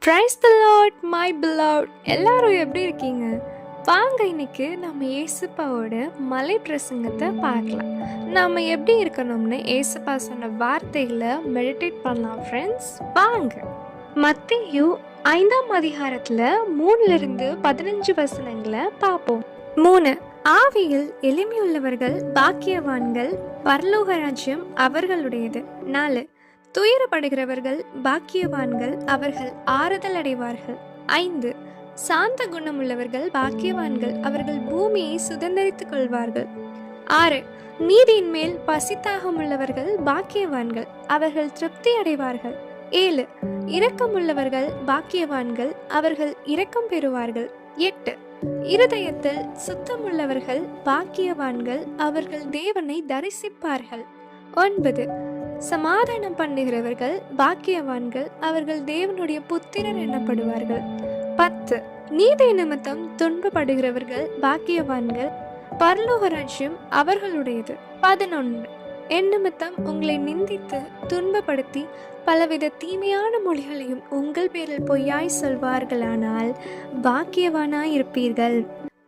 Praise the Lord my beloved. எல்லாரும் எப்படி இருக்கீங்க? வாங்க இன்னைக்கு நம்ம ஏசப்பாவோட மலை பிரசங்கத்தை பார்க்கலாம். நம்ம எப்படி இருக்கணும்னு ஏசப்பா சொன்ன வார்த்தைகளை மெடிடேட் பண்ணலாம் ஃப்ரெண்ட்ஸ். வாங்க. மத்தேயு 5ஆம் அதிகாரத்துல 3 15 வசனங்களை பார்ப்போம். 3. ஆவியில் எளிமையுள்ளவர்கள் பாக்கியவான்கள், பரலோக ராஜ்யம் அவர்களுடையது. 4. துயரப்படுகிறவர்கள் பாக்கியவான்கள், அவர்கள் ஆறுதல் அடைவார்கள். 5. சாந்த குணமுள்ளவர்கள் பாக்கியவான்கள், அவர்கள் பூமியை சுதந்தரித்துக் கொள்வார்கள். 6. நீதியின் மேல் பசித்தாகம் உள்ளவர்கள் பாக்கியவான்கள், அவர்கள் திருப்தி அடைவார்கள். 7. இரக்கமுள்ளவர்கள் பாக்கியவான்கள், அவர்கள் இரக்கம் பெறுவார்கள். 8. இருதயத்தில் சுத்தமுள்ளவர்கள் பாக்கியவான்கள், அவர்கள் தேவனை தரிசிப்பார்கள். 9. சமாதானம் பண்ணுகிறவர்கள் பாக்கியவான்கள், அவர்கள் தேவனுடைய புத்திரர் எனப்படுவார்கள். 10. நீதி நிமித்தம் துன்பப்படுகிறவர்கள் பாக்கியவான்கள், பரலோக ராஜ்யம் அவர்களுடையது. 11. என் நிமித்தம் உங்களை நிந்தித்து துன்பப்படுத்தி பலவித தீமையான மொழிகளையும் உங்கள் பேரில் பொய்யாய் சொல்வார்களானால் பாக்கியவானாயிருப்பீர்கள்.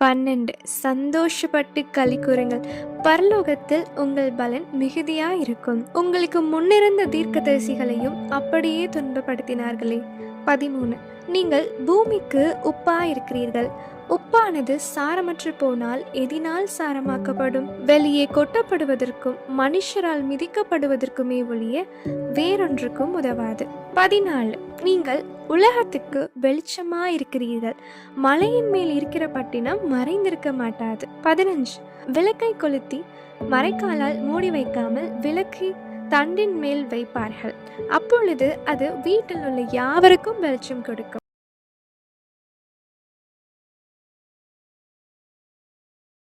12. சந்தோஷப்பட்டு களி கூறுங்கள், பரலோகத்தில் உங்கள் பலன் மிகுதியாயிருக்கும். உங்களுக்கு முன்னிருந்த தீர்க்கதரிசிகளையும் அப்படியே துன்பப்படுத்தினார்களே. 13. நீங்கள் பூமிக்கு உப்பாயிருக்கிறீர்கள். உப்பானது சாரமற்று போனால் எதினால் சாரமாக்கப்படும்? வெளியே கொட்டப்படுவதற்கும் மனுஷரால் மிதிக்கப்படுவதற்குமே ஒழிய வேறொன்றுக்கும் உதவாது. 14. நீங்கள் உலகத்துக்கு வெளிச்சமாயிருக்கிறீர்கள். மலையின் மேல் இருக்கிற பட்டினம் மறைந்திருக்க மாட்டாது. 15. விளக்கை கொளுத்தி மரைக்காலால் மூடி வைக்காமல் விளக்கை தண்டின் மேல் வைப்பார்கள். அப்பொழுது அது வீட்டில் உள்ள யாவருக்கும் வெளிச்சம் கொடுக்கும்.